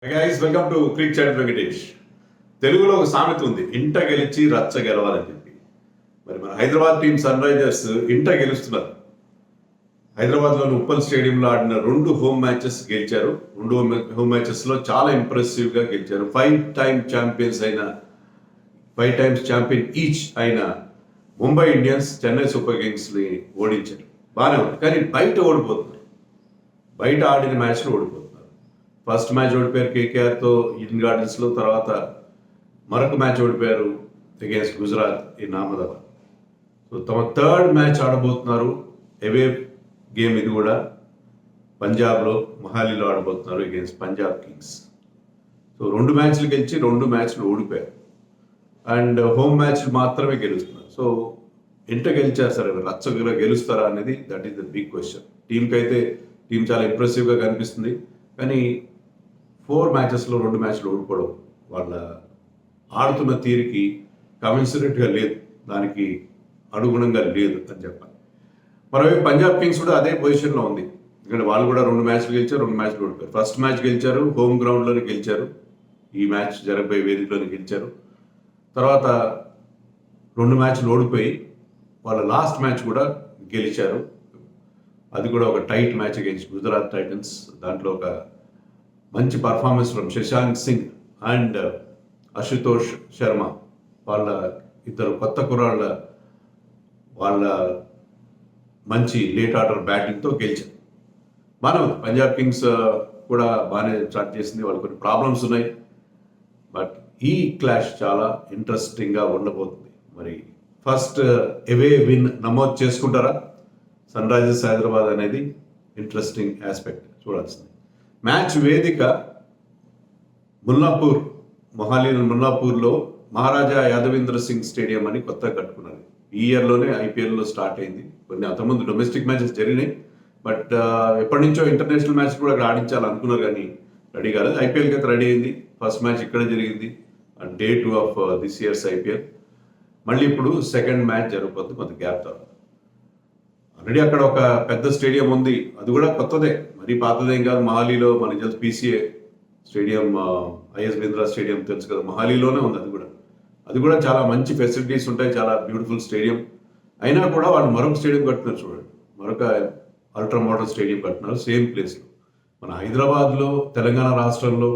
Guys welcome to crick chat Venkatesh. తెలుగులో ఒక సామెత ఉంది, ఇంట గెలిచి రచ్చ గెలవాలని చెప్పి. మరి మన హైదరాబాద్ టీం సన్ రైజర్స్ ఇంట గెలుస్తున్నారు. హైదరాబాద్లోని ఉప్పల్ స్టేడియంలో ఆడిన 2 హోమ్ మ్యాచెస్ గెలిచారు. 2 హోమ్ మ్యాచెస్లో చాలా ఇంప్రెసివ్గా గెలిచారు. 5 టైమ్స్ ఛాంపియన్ ఈచ్ అయిన ముంబై ఇండియన్స్ చెన్నై సూపర్ కింగ్స్ని ఓడించారు. బాగానే ఉంది, కానీ బయట ఓడిపోతున్నారు. బయట ఆడిన మ్యాచ్లో ఓడిపోతున్నారు. ఫస్ట్ మ్యాచ్ ఓడిపోయారు కేకేఆర్తో ఈడెన్ గార్డెన్స్లో. తర్వాత మరొక మ్యాచ్ ఓడిపోయారు against Gujarat in Ahmedabad. So తమ థర్డ్ మ్యాచ్ ఆడబోతున్నారు. అవే గేమ్ ఇది కూడా పంజాబ్లో మొహాలీలో ఆడబోతున్నారు అగేన్స్ట్ పంజాబ్ కింగ్స్. సో 2 మ్యాచ్లు గెలిచి 2 మ్యాచ్లు ఓడిపోయారు. అండ్ హోమ్ మ్యాచ్ మాత్రమే గెలుస్తున్నారు. సో ఇంట గెలిచారు సరే, రచ్చగా గెలుస్తారా అనేది that is the big question. Team చాలా ఇంప్రెసివ్గా కనిపిస్తుంది, కానీ 4 మ్యాచెస్లో 2 మ్యాచ్లు ఓడిపోవడం వాళ్ళ ఆడుతున్న తీరుకి కమెన్సరేట్గా లేదు, దానికి అనుగుణంగా లేదు అని చెప్పాలి. మరోవైపు పంజాబ్ కింగ్స్ కూడా అదే పొజిషన్లో ఉంది. ఎందుకంటే వాళ్ళు కూడా 2 మ్యాచ్లు గెలిచారు, 2 మ్యాచ్లు ఓడిపోయారు. ఫస్ట్ మ్యాచ్ గెలిచారు, హోమ్ గ్రౌండ్లోనే గెలిచారు. ఈ మ్యాచ్ జరగబోయే వేదికలోనే గెలిచారు. తర్వాత 2 మ్యాచ్లు ఓడిపోయి వాళ్ళ లాస్ట్ మ్యాచ్ కూడా గెలిచారు. అది కూడా ఒక tight match against Gujarat Titans. దాంట్లో ఒక మంచి performance from Shashank Singh and Ashutosh Sharma, వాళ్ళ ఇద్దరు కొత్త కుర్రాళ్ళ వాళ్ళ మంచి లేట్ ఆర్డర్ బ్యాటింగ్తో గెలిచారు. బాగానే ఉంది. పంజాబ్ కింగ్స్ కూడా బాగానే స్టార్ట్ చేసింది. వాళ్ళు కొన్ని ప్రాబ్లమ్స్ ఉన్నాయి, బట్ ఈ క్లాష్ చాలా ఇంట్రెస్టింగ్గా ఉండబోతుంది. మరి ఫస్ట్ అవే విన్ నమోదు చేసుకుంటారా సన్ రైజర్స్ హైదరాబాద్ అనేది ఇంట్రెస్టింగ్ ఆస్పెక్ట్ చూడాల్సింది. మ్యాచ్ వేదిక ముల్లాపూర్, మొహాలీలోని ముల్లాపూర్లో మహారాజా యాదవేంద్ర సింగ్ స్టేడియం అని కొత్తగా కట్టుకున్నారు. ఈ ఇయర్లోనే ఐపీఎల్లో స్టార్ట్ అయింది. కొన్ని అంతకుముందు డొమెస్టిక్ మ్యాచెస్ జరిగినాయి, బట్ ఎప్పటి నుంచో ఇంటర్నేషనల్ మ్యాచ్ కూడా అక్కడ ఆడించాలనుకున్నారు, కానీ రెడీ కాలేదు. ఐపీఎల్కి అయితే రెడీ అయింది. ఫస్ట్ మ్యాచ్ ఇక్కడ జరిగింది, day 2 of this years IPL. మళ్ళీ ఇప్పుడు సెకండ్ మ్యాచ్ జరగబోతుంది కొంత గ్యాప్ తర్వాత. ఆల్రెడీ అక్కడ ఒక పెద్ద స్టేడియం ఉంది, అది కూడా కొత్తదే, మరీ పాతదేం కాదు. మొహాలీలో మనకి తెలుసు PCA stadium, is Bindra stadium తెలుసు కదా, మొహాలీలోనే ఉంది. అది కూడా చాలా మంచి ఫెసిలిటీస్ ఉంటాయి, చాలా బ్యూటిఫుల్ స్టేడియం. అయినా కూడా వాళ్ళు మరొక స్టేడియం కట్టున్నారు చూడండి, మరొక అల్ట్రా మోడల్ స్టేడియం కట్టున్నారు సేమ్ ప్లేస్లో. మన హైదరాబాద్లో, తెలంగాణ రాష్ట్రంలో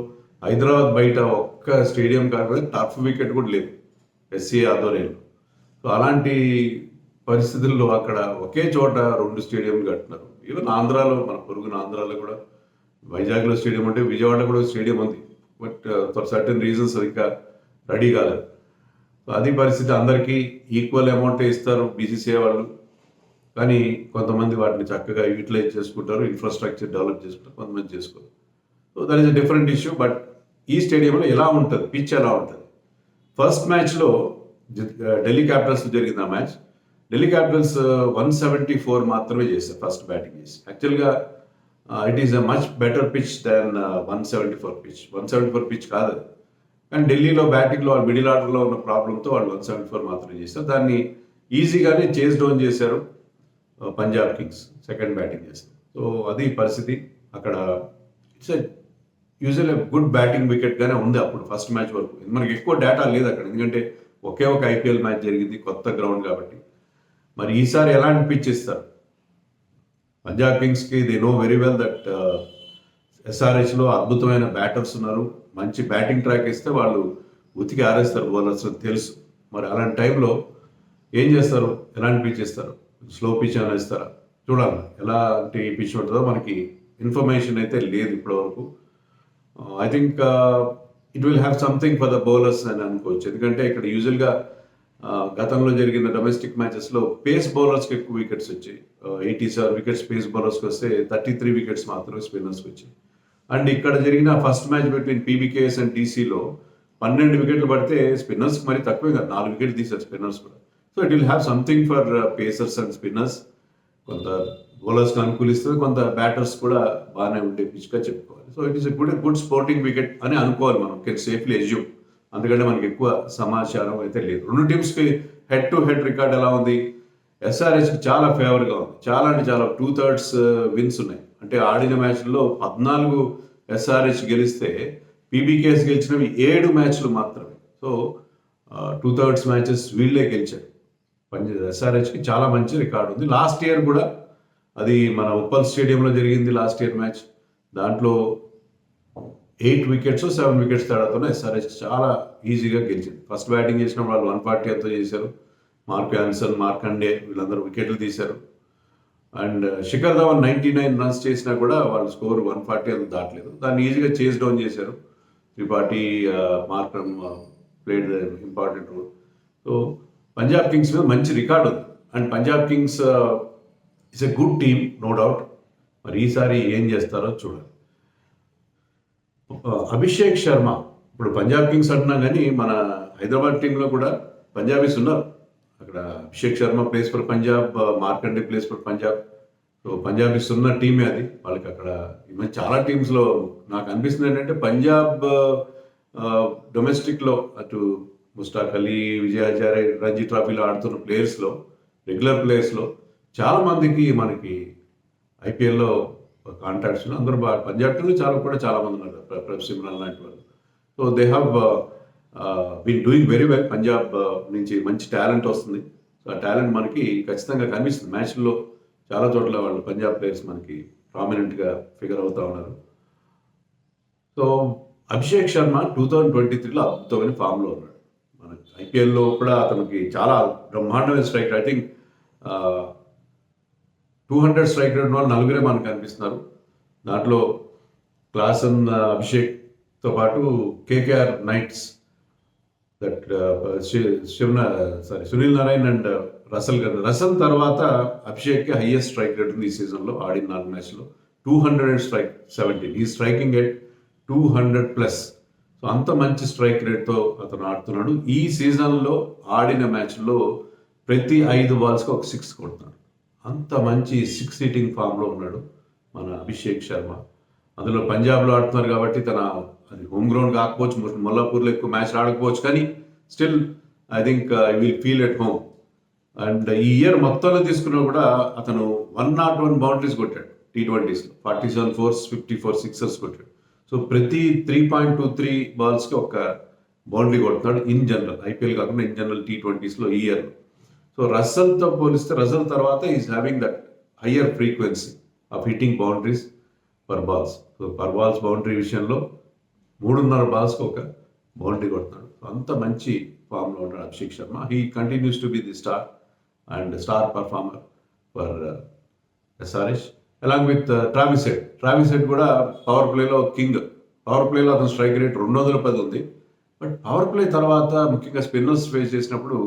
హైదరాబాద్ బయట ఒక్క స్టేడియం కాకపోతే టర్ఫ్ వికెట్ కూడా లేదు ఎస్సీఏ ఆధ్వర్యంలో. సో అలాంటి పరిస్థితుల్లో అక్కడ ఒకే చోట 2 స్టేడియంలు కట్టినారు. ఈవెన్ ఆంధ్రాలో, మన పొరుగున ఆంధ్రాలో కూడా వైజాగ్లో స్టేడియం ఉంటే విజయవాడలో కూడా స్టేడియం ఉంది, బట్ ఫర్ సర్టన్ రీజన్స్ ఇంకా రెడీ కాలేదు. అది పరిస్థితి. అందరికీ ఈక్వల్ అమౌంటే ఇస్తారు బీసీసీఐ వాళ్ళు, కానీ కొంతమంది వాటిని చక్కగా యూటిలైజ్ చేసుకుంటారు, ఇన్ఫ్రాస్ట్రక్చర్ డెవలప్ చేసుకుంటారు, కొంతమంది చేసుకోరు. So that is a different issue. But ఈ స్టేడియంలో ఎలా ఉంటుంది, పిచ్ ఎలా ఉంటుంది? ఫస్ట్ మ్యాచ్లో ఢిల్లీ క్యాపిటల్స్ జరిగింది ఆ మ్యాచ్. ఢిల్లీ క్యాపిటల్స్ 174 మాత్రమే చేశారు ఫస్ట్ బ్యాటింగ్ చేసి. యాక్చువల్గా it is a much better pitch than 174 pitch. 174 pitch కాదు, కానీ ఢిల్లీలో బ్యాటింగ్లో వాళ్ళు మిడిల్ ఆర్డర్లో ఉన్న ప్రాబ్లంతో వాళ్ళు 174 మాత్రమే చేశారు. దాన్ని ఈజీగానే చేజ్ డౌన్ చేశారు పంజాబ్ కింగ్స్ సెకండ్ బ్యాటింగ్ చేస్తారు. సో అది పరిస్థితి అక్కడ. ఇట్స్ యూజువల్ గుడ్ బ్యాటింగ్ వికెట్గానే ఉంది అప్పుడు ఫస్ట్ మ్యాచ్ వరకు. మనకి ఎక్కువ డేటా లేదు అక్కడ, ఎందుకంటే ఒకే ఒక ఐపీఎల్ మ్యాచ్ జరిగింది, కొత్త గ్రౌండ్ కాబట్టి. మరి ఈసారి ఎలాంటి పిచ్ ఇస్తారు పంజాబ్ కింగ్స్కి? They know very well that ఎస్ఆర్హెచ్లో అద్భుతమైన బ్యాటర్స్ ఉన్నారు. మంచి బ్యాటింగ్ ట్రాక్ ఇస్తే వాళ్ళు ఉతికి ఆరేస్తారు బౌలర్స్, తెలుసు. మరి అలాంటి టైంలో ఏం చేస్తారు, ఎలాంటి పిచ్ ఇస్తారు? స్లో పిచ్ అని ఇస్తారా? చూడాలి ఎలాంటి పిచ్ ఉంటుందో. మనకి ఇన్ఫర్మేషన్ అయితే లేదు ఇప్పటివరకు. I think it will have something for the bowlers అని అనుకోవచ్చు, ఎందుకంటే ఇక్కడ యూజువల్గా గతంలో జరిగిన డొమెస్టిక్ మ్యాచెస్లో పేస్ బౌలర్స్కి ఎక్కువ వికెట్స్ వచ్చాయి. 87 వికెట్స్ పేస్ బౌలర్స్కి వస్తే 33 వికెట్స్ మాత్రమే స్పిన్నర్స్కి వచ్చాయి. అండ్ ఇక్కడ జరిగిన first match between PBKS and టీసీలో 12 వికెట్లు పడితే స్పిన్నర్స్కి మరి తక్కువే కాదు, 4 వికెట్లు తీశారు స్పిన్నర్స్ కూడా. So it will have something for pacers and spinners. కొంత బౌలర్స్కి అనుకూలిస్తుంది, కొంత బ్యాటర్స్ కూడా బాగానే ఉండే పిచ్గా చెప్పుకోవాలి. So it is a good sporting wicket అని అనుకోవాలి మనం, కెన్ సేఫ్లీ అజ్యూమ్. అందుకంటే మనకి ఎక్కువ సమాచారం అయితే లేదు. 2 టీమ్స్కి హెడ్ టు హెడ్ రికార్డ్ ఎలా ఉంది? ఎస్ఆర్హెచ్కి చాలా ఫేవర్గా ఉంది, చాలా అంటే చాలా 2/3 విన్స్ ఉన్నాయి. అంటే ఆడిన మ్యాచ్లో 14 ఎస్ఆర్హెచ్ గెలిస్తే పీబీకేఎస్ గెలిచినవి 7 మ్యాచ్లు మాత్రమే. సో 2/3 మ్యాచెస్ వీళ్ళే గెలిచారు. ఎస్ఆర్హెచ్కి చాలా మంచి రికార్డు ఉంది. లాస్ట్ ఇయర్ కూడా అది మన ఉప్పల్ స్టేడియంలో జరిగింది లాస్ట్ ఇయర్ మ్యాచ్. దాంట్లో 8 వికెట్స్ 7 వికెట్స్ తేడాతోనే ఎస్ఆర్హెచ్ చాలా ఈజీగా గెలిచింది. ఫస్ట్ బ్యాటింగ్ చేసిన వాళ్ళు 140 ఎంతో చేశారు. మార్క్ యాన్సన్, మార్కండే వీళ్ళందరూ వికెట్లు తీశారు. అండ్ శిఖర్ ధవన్ 99 రన్స్ చేసినా కూడా వాళ్ళ స్కోర్ 140 అంత దాటలేదు. దాన్ని ఈజీగా చేస్ డౌన్ చేశారు. Tripathi, Markram played important role. So Punjab Kings మీద మంచి రికార్డు ఉంది. And Punjab Kings it's a good team, no doubt. మరి ఈసారి ఏం చేస్తారో చూడాలి. అభిషేక్ శర్మ ఇప్పుడు పంజాబ్ కింగ్స్ అంటున్నాం కానీ మన హైదరాబాద్ టీంలో కూడా పంజాబీస్ ఉన్నారు. అక్కడ Abhishek Sharma place for Punjab, Markande place for Punjab. So Punjabis ఉన్న టీమే అది. వాళ్ళకి అక్కడ ఈ మధ్య చాలా టీమ్స్లో నాకు అనిపిస్తుంది ఏంటంటే పంజాబ్ డొమెస్టిక్లో అటు ముస్తాక్ అలీ, విజయ్ హజారే, రంజీ ట్రాఫీలో ఆడుతున్న ప్లేయర్స్లో, రెగ్యులర్ ప్లేయర్స్లో చాలామందికి మనకి ఐపీఎల్లో కాంటాక్ట్స్ అందరూ బాగా పంజాబ్ టీంలో చాలా మంది ఉన్నారు. ప్రదీప్ సిమ్రాన్ లాంటి వాళ్ళు. So they have been doing very well. Punjab నుంచి మంచి టాలెంట్ వస్తుంది. సో ఆ టాలెంట్ మనకి ఖచ్చితంగా కనిపిస్తుంది. మ్యాచ్లో చాలా చోట్ల వాళ్ళు పంజాబ్ ప్లేయర్స్ మనకి ప్రామినెంట్గా ఫిగర్ అవుతూ ఉన్నారు. సో అభిషేక్ శర్మ 2023లో అద్భుతమైన ఫామ్లో ఉన్నాడు. మన ఐపీఎల్లో కూడా అతనికి చాలా బ్రహ్మాండమైన strike rate. I think 200 strike rate వాళ్ళు 4 మనకు కనిపిస్తున్నారు. దాంట్లో క్లాసన్, అభిషేక్తో పాటు KKR nights, that Sunil Narayan and Russell గారు. రసల్ తర్వాత అభిషేక్కి హైయెస్ట్ స్ట్రైక్ రేట్ ఉంది ఈ సీజన్లో. ఆడిన 4 మ్యాచ్లో 217. ఈ స్ట్రైకింగ్ రేట్ 200+. సో అంత మంచి స్ట్రైక్ రేట్తో అతను ఆడుతున్నాడు. ఈ సీజన్లో ఆడిన మ్యాచ్లో ప్రతి 5 బాల్స్కి ఒక 6 కొడుతున్నాడు. అంత మంచి 6 హిట్టింగ్ ఫామ్లో ఉన్నాడు మన అభిషేక్ శర్మ. అందులో పంజాబ్లో ఆడుతున్నారు కాబట్టి అది హోమ్ గ్రౌండ్ కాకపోవచ్చు, మొల్లాపూర్లో ఎక్కువ మ్యాచ్ ఆడకపోవచ్చు, కానీ still I think I will feel at home. And ఈ ఇయర్ మొత్తంలో తీసుకున్నా కూడా అతను 101 బౌండరీస్ కొట్టాడు T20స్లో. 47 4s, 54 6ers కొట్టాడు. సో ప్రతి 3.23 బాల్స్కి ఒక బౌండరీ కొడుతున్నాడు ఇన్ జనరల్. ఐపీఎల్ కాకుండా ఇన్ జనరల్ T20స్లో ఈ ఇయర్లో. సో రసల్తో పోలిస్తే రసల్ తర్వాత is having that higher frequency of hitting boundaries per balls. So per balls boundary విషయంలో 3.5 బాల్స్కి ఒక బౌండరీ కొడుతున్నాడు. అంత మంచి ఫామ్లో ఉన్నాడు Abhishek Sharma. He continues to be the star and star performer for SRH along with Travis head. Travis head కూడా power ప్లేలో king. Power ప్లేలో అతని స్ట్రైక్ రేట్ 210 ఉంది. బట్ పవర్ ప్లే తర్వాత ముఖ్యంగా స్పిన్నర్స్ ఫేస్ చేసినప్పుడు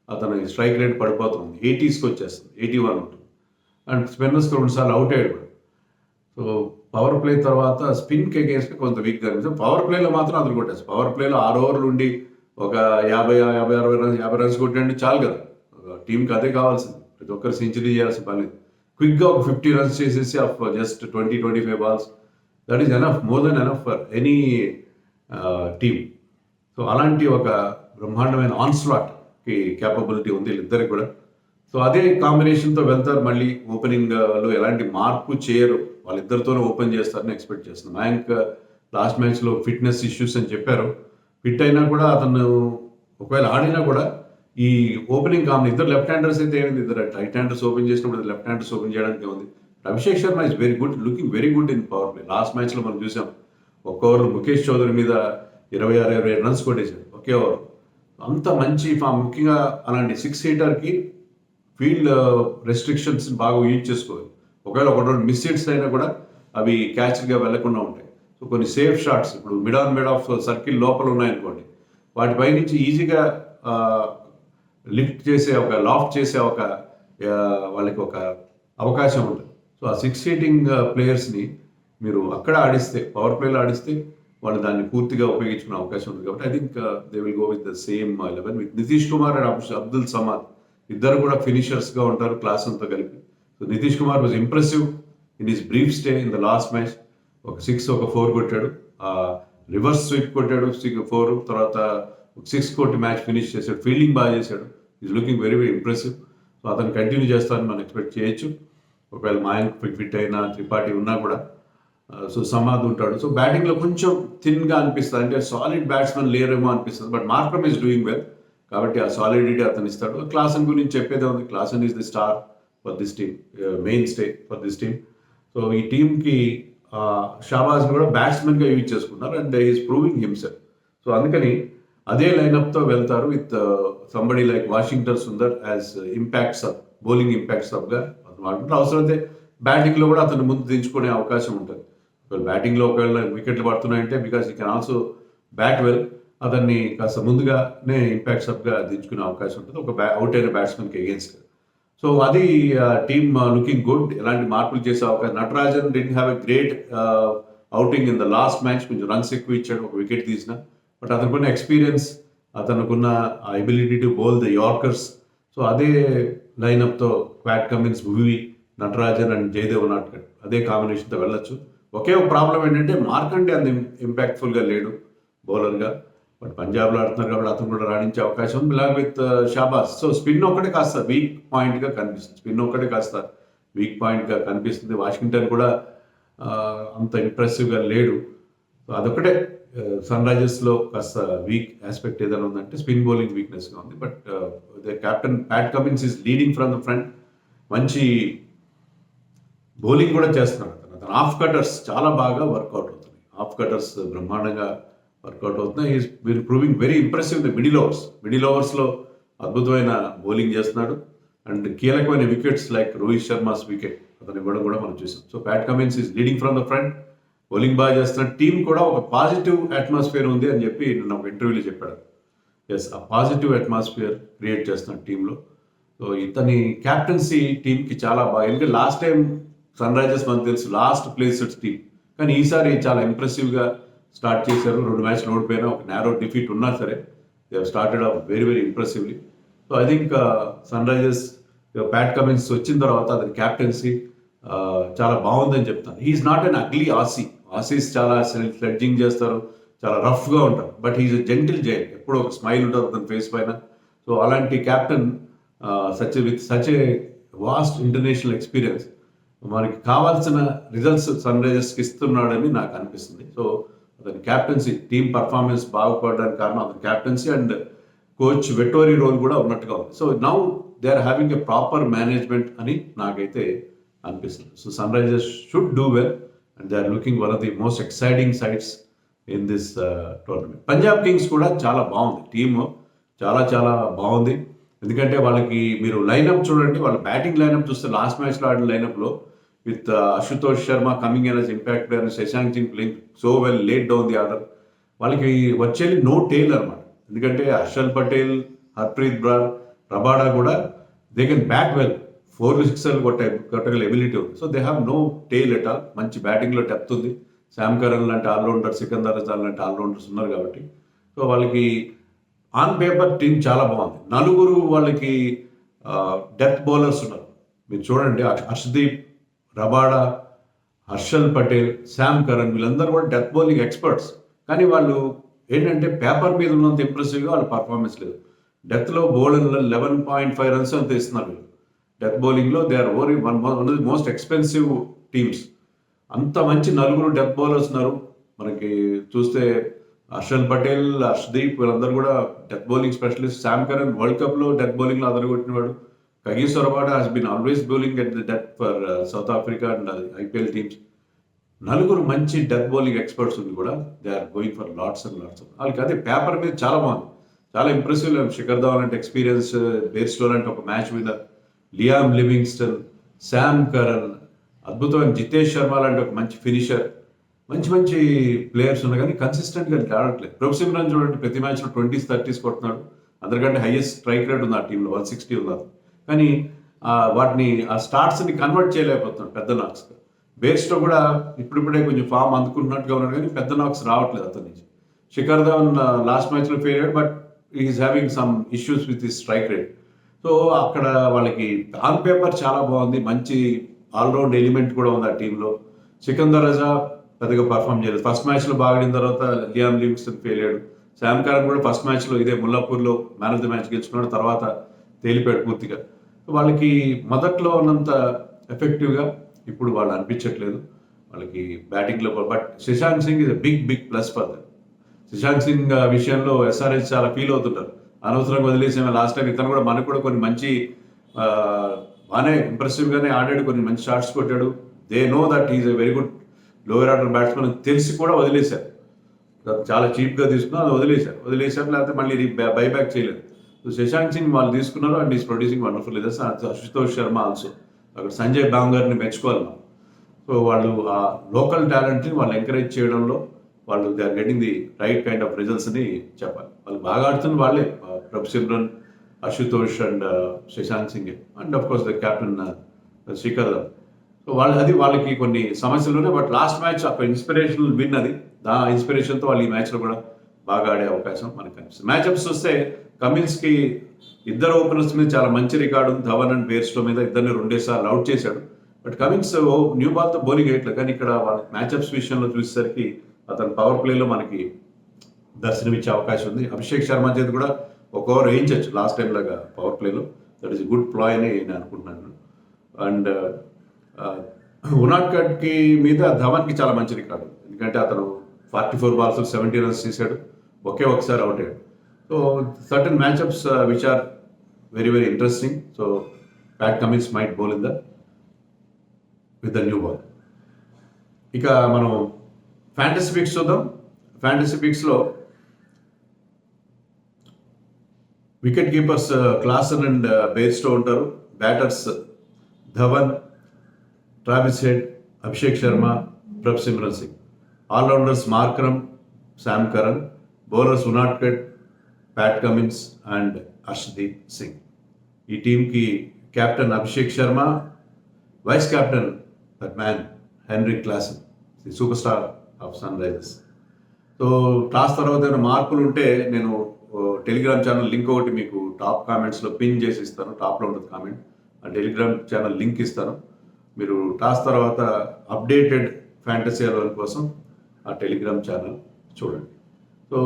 అతని స్ట్రైక్ రేట్ పడిపోతుంది. 80స్కి వచ్చేస్తుంది, 81 ఉంటుంది. అండ్ స్పిన్నర్స్కి 2 సార్లు అవుట్ అయ్యాడు కూడా. సో పవర్ ప్లే తర్వాత స్పిన్ కేకేస్కి కొంత వీక్గా అనిపిస్తుంది. పవర్ ప్లేలో మాత్రం అతను కొట్టేస్తారు. పవర్ ప్లేలో 6 ఓవర్లు ఉండి ఒక 50 రన్స్ కొట్టండి చాలు కదా. టీంకి అదే కావాల్సింది. ప్రతి ఒక్కరు సెంచరీ చేయాల్సిన పని లేదు. క్విక్గా ఒక 50 రన్స్ చేసేసి of just 20-25 balls, that is enough, more than enough for any team. So అలాంటి ఒక బ్రహ్మాండమైన ఆన్స్లాట్కి క్యాపబిలిటీ ఉంది వీళ్ళిద్దరికి కూడా. సో అదే కాంబినేషన్తో వెళ్తారు. మళ్ళీ ఓపెనింగ్లో ఎలాంటి మార్పు చేయరు, వాళ్ళిద్దరితోనే ఓపెన్ చేస్తారని ఎక్స్పెక్ట్ చేస్తున్నాం. మయాంక్ లాస్ట్ మ్యాచ్లో ఫిట్నెస్ ఇష్యూస్ అని చెప్పారు. ఫిట్ అయినా కూడా అతను ఒకవేళ ఆడినా కూడా ఈ ఓపెనింగ్ ఇద్దరు లెఫ్ట్ హ్యాండర్స్ అయితే ఏమైంది, ఇద్దరు రైట్ హ్యాండర్స్ ఓపెన్ చేసినప్పుడు లెఫ్ట్ హ్యాండర్స్ ఓపెన్ చేయడానికి ఉంది. Abhishek Sharma is very good, looking very good in power play. Last మ్యాచ్లో మనం చూసాం, ఒక్క ఓవర్లో ముఖేష్ చౌదరి మీద 26-27 రన్స్ కొట్టేశాడు ఒకే ఓవర్. అంత మంచి ఫామ్. ముఖ్యంగా అలాంటి 6 హీటర్కి ఫీల్డ్ రెస్ట్రిక్షన్స్ బాగా యూజ్ చేసుకోవాలి. ఒకవేళ 1-2 మిస్ హిట్స్ అయినా కూడా అవి క్యాచ్గా వెళ్లకుండా ఉంటాయి. సో కొన్ని సేఫ్ షాట్స్, ఇప్పుడు మిడ్ ఆఫ్ సర్కిల్ లోపల ఉన్నాయనుకోండి, వాటిపై నుంచి ఈజీగా లిఫ్ట్ చేసే లాఫ్ట్ చేసే వాళ్ళకి ఒక అవకాశం ఉంటుంది. సో ఆ 6 హీటింగ్ ప్లేయర్స్ని మీరు అక్కడ ఆడిస్తే, పవర్ ప్లేలో ఆడిస్తే వాళ్ళు దాన్ని పూర్తిగా ఉపయోగించుకునే అవకాశం ఉంది. కాబట్టి I think they will go with the same 11 with Nitish Kumar and Abdul Samad. ఇద్దరు కూడా ఫినిషర్స్గా ఉంటారు క్లాసన్తో కలిపి. So Nitish Kumar was impressive in his brief stay in the last match. ఒక 6 ఒక 4 కొట్టాడు, రివర్స్ స్వీప్ కొట్టాడు 4, తర్వాత 6 కొట్టి మ్యాచ్ ఫినిష్ చేశాడు. ఫీల్డింగ్ బాగా చేశాడు. Is looking very very impressive. So అతను కంటిన్యూ చేస్తారని మనం ఎక్స్పెక్ట్ చేయొచ్చు. ఒకవేళ మయాంక్ ఫిట్ అయినా, త్రిపాఠి ఉన్నా కూడా. సో సమాధ్ ఉంటాడు. సో బ్యాటింగ్లో కొంచెం థిన్గా అనిపిస్తుంది, అంటే సాలిడ్ బ్యాట్స్మెన్ లేరేమో అనిపిస్తుంది. But Markram is doing well కాబట్టి ఆ సాలిడిటీ అతను ఇస్తాడు. క్లాసన్ గురించి చెప్పేదే ఉంది, Klaasen is the star for this team, mainstay for this team. So ఈ టీంకి షాబాజ్ని కూడా బ్యాట్స్మెన్గా యూజ్ చేసుకున్నారు and is proving himself. So అందుకని అదే లైనప్తో వెళ్తారు with somebody like Washington Sundar as impact sub, bowling impact సబ్గా వాడుకుంటారు. అవసరమైతే బ్యాటింగ్లో కూడా అతను ముందు దించుకునే అవకాశం ఉంటుంది. బ్యాటింగ్లో ఒకవేళ వికెట్లు పడుతున్నాయంటే బికాస్ ఈ కెన్ ఆల్సో బ్యాట్ వెల్, అతన్ని కాస్త ముందుగానే ఇంపాక్ట్ సబ్గా దించుకునే అవకాశం ఉంటుంది ఒక అవుట్ అయిన బ్యాట్స్మెన్కి ఎగెన్స్ట్. సో అది టీమ్ లుకింగ్ గుడ్, ఎలాంటి మార్పులు చేసే అవకాశం. Natarajan did have a great outing in the last match, కొంచెం రన్స్ ఎక్కువ ఇచ్చాడు, ఒక వికెట్ తీసిన. బట్ అతనుకున్న ఎక్స్పీరియన్స్, అతనుకున్న ability to bowl the yorkers, so అదే లైనప్తో Pat Cummins, Bhuvi, Natarajan and Jayadev Unadkat అదే కాంబినేషన్తో వెళ్ళొచ్చు. ఒకే ఒక ప్రాబ్లం ఏంటంటే మార్కండే అంత ఇంపాక్ట్ఫుల్గా లేడు బౌలర్గా. బట్ పంజాబ్లో ఆడుతున్నారు కాబట్టి అతను కూడా రాణించే అవకాశం ఉంది belong with Shahbaz. So spin ఒక్కటే కాస్త వీక్ పాయింట్గా కనిపిస్తుంది. వాషింగ్టన్ కూడా అంత ఇంప్రెసివ్గా లేడు. సో అదొకటే సన్ రైజర్స్లో కాస్త వీక్ ఆస్పెక్ట్ ఏదైనా ఉందంటే స్పిన్ బౌలింగ్ వీక్నెస్గా ఉంది. But captain Pat Cummins is leading from the front, మంచి బౌలింగ్ కూడా చేస్తున్నాడు. అతను ఆఫ్ కటర్స్ చాలా బాగా వర్కౌట్ అవుతున్నాయి, ఆఫ్ కటర్స్ బ్రహ్మాండంగా వర్కౌట్ అవుతున్నాయి. Is he'll proving very impressive the middle ఓవర్స్లో అద్భుతమైన బౌలింగ్ చేస్తున్నాడు అండ్ కీలకమైన wickets like Rohit Sharma's wicket అతను ఇవ్వడం కూడా మనం చూసాం. So Pat Cummins is leading from the front, bowling బాగా చేస్తున్నాడు. టీం కూడా ఒక పాజిటివ్ అట్మాస్ఫియర్ ఉంది అని చెప్పి నిన్న ఒక ఇంటర్వ్యూలో చెప్పాడు. ఎస్, ఆ పాజిటివ్ అట్మాస్ఫియర్ క్రియేట్ చేస్తున్నాడు టీంలో. సో ఇతని క్యాప్టెన్సీ టీంకి చాలా బాగా, ఎందుకంటే లాస్ట్ టైం సన్ రైజర్స్ మనకు తెలుసు లాస్ట్ ప్లేస్డ్ టీం, కానీ ఈసారి చాలా ఇంప్రెసివ్గా స్టార్ట్ చేశారు. 2 మ్యాచ్లు ఓడిపోయినా, ఒక నేరో డిఫీట్ ఉన్నా సరే they started off very very impressively. So I think Sunrisers Pat Cummins వచ్చిన తర్వాత అతని క్యాప్టెన్సీ చాలా బాగుందని చెప్తాను. He's not an ugly Aussies చాలా స్లెడ్జింగ్ చేస్తారు, చాలా రఫ్గా ఉంటారు. But he's a gentleman, ఎప్పుడూ ఒక స్మైల్ ఉంటుంది అతని ఫేస్ పైన. సో అలాంటి captain such a vast international experience మనకి కావాల్సిన రిజల్ట్స్ సన్ రైజర్స్కి ఇస్తున్నాడని నాకు అనిపిస్తుంది. సో అతని క్యాప్టెన్సీ, టీమ్ పర్ఫార్మెన్స్ బాగుపడడానికి కారణం అతని captaincy and coach Vettori role కూడా ఉన్నట్టుగా ఉంది. So now they are having a proper management అని నాకైతే అనిపిస్తుంది. So Sunrisers should do well and they are looking one of the most exciting sides in this tournament. Punjab Kings కూడా చాలా బాగుంది, team చాలా చాలా బాగుంది. ఎందుకంటే వాళ్ళకి మీరు లైనప్ చూడండి, వాళ్ళ బ్యాటింగ్ లైనప్ చూస్తే లాస్ట్ మ్యాచ్లో ఆడిన లైనప్లో with Ashutosh Sharma coming in as impact player and Shashank Singh playing so well laid down the order. వాళ్ళకి వచ్చేది నో టేల్ అనమాట. ఎందుకంటే హర్షల్ పటేల్, హర్ప్రీత్ బ్రార్, రబాడా కూడా దే కెన్ బ్యాట్ వెల్, 4-6 కొట్టగల ఎబిలిటీ ఉంది. So they have no tail at all. మంచి బ్యాటింగ్లో డెప్త్ ఉంది. శామ్ కరన్ లాంటి ఆల్రౌండర్, సికందర్ రజాన్ లాంటి ఆల్రౌండర్స్ ఉన్నారు కాబట్టి సో వాళ్ళకి ఆన్ పేపర్ టీం చాలా బాగుంది. 4 వాళ్ళకి డెత్ బౌలర్స్ ఉన్నారు. మీరు చూడండి, Harshdeep, Rabada, Harshal Patel, Sam Curran వీళ్ళందరూ కూడా డెత్ బౌలింగ్ ఎక్స్పర్ట్స్. కానీ వాళ్ళు ఏంటంటే పేపర్ మీద ఉన్నంత ఇంప్రెసివ్గా వాళ్ళ పర్ఫార్మెన్స్ లేదు. డెత్లో బౌలర్లు 11.5 రన్స్ అంత ఇస్తున్నారు వీళ్ళు. డెత్ బౌలింగ్లో they are one of the most expensive teams. అంత మంచి 4 డెత్ బౌలర్స్ ఉన్నారు. మనకి చూస్తే హర్షల్ పటేల్, హర్షదీప్ వీళ్ళందరూ కూడా death bowling specialist. Sam Curran world కప్లో డెత్ బౌలింగ్లో అదరగొట్టినవాడు. Kagiso Rabada has been always bowling at the depth for South Africa and IPL teams. 4 మంచి డెత్ బౌలింగ్ ఎక్స్పర్ట్స్ ఉంది కూడా. They are going for lots and lots. వాళ్ళకి అదే paper మీద చాలా బాగుంది, చాలా ఇంప్రెసివ్. శిఖర్ ధవన్ అంటే ఎక్స్పీరియన్స్, బేర్స్లో అంటే ఒక match winner, Liam Livingstone, Sam Curran, అద్భుతమైన జితేష్ శర్మ లాంటి ఒక మంచి ఫినిషర్, మంచి మంచి ప్లేయర్స్ ఉన్నాయి. కానీ కన్సిస్టెంట్గా ఆడట్లేదు. ప్రభు సిమ్రాన్ చూడండి, ప్రతి మ్యాచ్లో 20s 30s కొడుతున్నాడు. అందరికంటే హైయెస్ట్ స్ట్రైక్ రేట్ ఉంది ఆ టీంలో, 160 ఉన్నారు. కానీ వాటిని ఆ స్టార్ట్స్ని కన్వర్ట్ చేయలేకపోతున్నాడు పెద్ద నాక్స్. బేర్స్లో కూడా ఇప్పుడిప్పుడే కొంచెం ఫామ్ అందుకుంటున్నట్టుగా ఉన్నాడు, కానీ పెద్ద నాక్స్ రావట్లేదు అతని నుంచి. శిఖర్ ధవన్ లాస్ట్ మ్యాచ్లో ఫెయిల్ అయ్యాడు, but is having some issues with his strike rate. So అక్కడ వాళ్ళకి ఆన్ పేపర్ చాలా బాగుంది, మంచి ఆల్రౌండ్ ఎలిమెంట్ కూడా ఉంది ఆ టీంలో. సికందర్ రజా పెద్దగా పర్ఫామ్ చేయలేదు. ఫస్ట్ మ్యాచ్లో బాగా ఆడిన తర్వాత లియామ్ లివింగ్స్టన్ ఫెయిల్ అయ్యాడు. శామ్ కరన్ కూడా ఫస్ట్ మ్యాచ్లో ఇదే ముల్లాపూర్లో మ్యాన్ ఆఫ్ ది మ్యాచ్ గెలుచుకున్నాడు, తర్వాత తేలిపోయాడు పూర్తిగా. వాళ్ళకి మొదట్లో ఉన్నంత ఎఫెక్టివ్గా ఇప్పుడు వాళ్ళు అనిపించట్లేదు. వాళ్ళకి బ్యాటింగ్లో. But Shashank Singh is big plus for that. Shashank Singh విషయంలో ఎస్ఆర్హెచ్ చాలా ఫీల్ అవుతుంటారు, అనవసరంగా వదిలేసాము. లాస్ట్ టైం ఇతను కూడా మనకు కూడా కొన్ని మంచి బాగానే ఇంప్రెసివ్గానే ఆడాడు, కొన్ని మంచి షాట్స్ కొట్టాడు. They know that is a very good lower order batsmen తెలిసి కూడా వదిలేశారు. చాలా చీప్గా తీసుకున్నా అది వదిలేశారు, లేకపోతే మళ్ళీ బైబ్యాక్ చేయలేదు. సో శశాంక్ సింగ్ వాళ్ళు తీసుకున్నారు and is producing wonderful results. Ashutosh Sharma also, అక్కడ సంజయ్ బాంగర్ని మెచ్చుకోవాలి మనం. సో వాళ్ళు ఆ లోకల్ టాలెంట్ని వాళ్ళు ఎంకరేజ్ చేయడంలో వాళ్ళు they are getting the right kind of రిజల్ట్స్ని చెప్పాలి. వాళ్ళు బాగా ఆడుతున్న వాళ్ళే, Prabh Simran, Ashutosh and Shashank Singh and of course the captain Shikhar Dhawan. So వాళ్ళకి కొన్ని సమస్యలు ఉన్నాయి. బట్ లాస్ట్ మ్యాచ్ ఒక ఇన్స్పిరేషనల్ విన్ అది. ఆ ఇన్స్పిరేషన్తో వాళ్ళు ఈ మ్యాచ్లో కూడా బాగా ఆడే అవకాశం మనకు కనిపిస్తుంది. మ్యాచ్అప్స్ చూస్తే కమిన్స్కి ఇద్దరు ఓపెనర్స్ మీద చాలా మంచి రికార్డు ఉంది. ధవన్ అండ్ బేర్స్టో మీద ఇద్దరిని 2 సార్లు అవుట్ చేశాడు. బట్ కమిన్స్ న్యూ బాల్తో బౌలింగ్ వేయట్లేదు. కానీ ఇక్కడ వాళ్ళ మ్యాచ్అప్స్ విషయంలో చూసేసరికి అతను పవర్ ప్లేలో మనకి దర్శనమిచ్చే అవకాశం ఉంది. అభిషేక్ శర్మ చేతి కూడా ఒక ఓవర్ వేయించవచ్చు లాస్ట్ టైం లాగా పవర్ ప్లేలో. దట్ ఈస్ గుడ్ ప్లాయ్ అని నేను అనుకుంటున్నాను. అండ్ ఉనాడ్కట్కి మీద ధవన్కి చాలా మంచి రికార్డు, ఎందుకంటే అతను 44 balls 70 runs చేశాడు, ఒకసారి అవుట్ అయ్యాడు. So certain matchups which are very interesting. So Pat Cummins might bowl in with the new ball. ఇక మనం ఫ్యాంటసీ పిక్స్ చూద్దాం. ఫ్యాంటసీ పిక్స్లో wicketkeepers Klaasen and Bairstow ఉంటారు. Batters Dhawan, Travis Head, Abhishek Sharma, Prabh Simran Singh. Allrounders Markram, Sam Curran. Bowlers Unadkat, Pat Cummins and Harshdeep Singh. ఈ టీంకి captain Abhishek Sharma, vice captain that man Heinrich Klaasen, the super star of sun Risers. So toss తర్వాత ఏమైనా మార్పులు ఉంటే నేను Telegram channel link ఒకటి మీకు టాప్ కామెంట్స్లో పిన్ చేసి ఇస్తాను. టాప్లో ఉంటుంది కామెంట్, ఆ టెలిగ్రామ్ ఛానల్ లింక్ ఇస్తాను. మీరు టాస్ తర్వాత అప్డేటెడ్ ఫ్యాంటసీ 11 కోసం ఆ టెలిగ్రామ్ ఛానల్ చూడండి. సో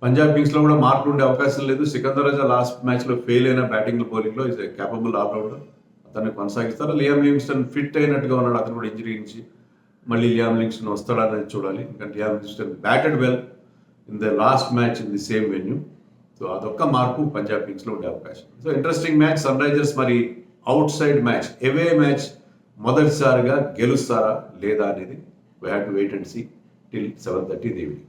పంజాబ్ కింగ్స్లో కూడా మార్పులు ఉండే అవకాశం లేదు. సికందర్ రాజా లాస్ట్ మ్యాచ్లో ఫెయిల్ అయిన బ్యాటింగ్ బౌలింగ్లో ఈజ్ ఏ క్యాపబుల్ ఆల్రౌండర్, అతన్ని కొనసాగిస్తారు. లియామ్ లివింగ్స్టన్ ఫిట్ అయినట్టుగా ఉన్నాడు, అతను కూడా ఇంజరీ నుంచి మళ్ళీ లియామ్ లివింగ్స్టన్ వస్తాడనేది చూడాలి. ఎందుకంటే Liam Livingstone batted well in the last match in the same venue. So అదొక్క మార్పు పంజాబ్ కింగ్స్లో ఉండే అవకాశం. So interesting match. Sunrisers మరి outside match, away match మొదటిసారిగా గెలుస్తారా లేదా అనేది we have to wait and see till 7:30 in the evening.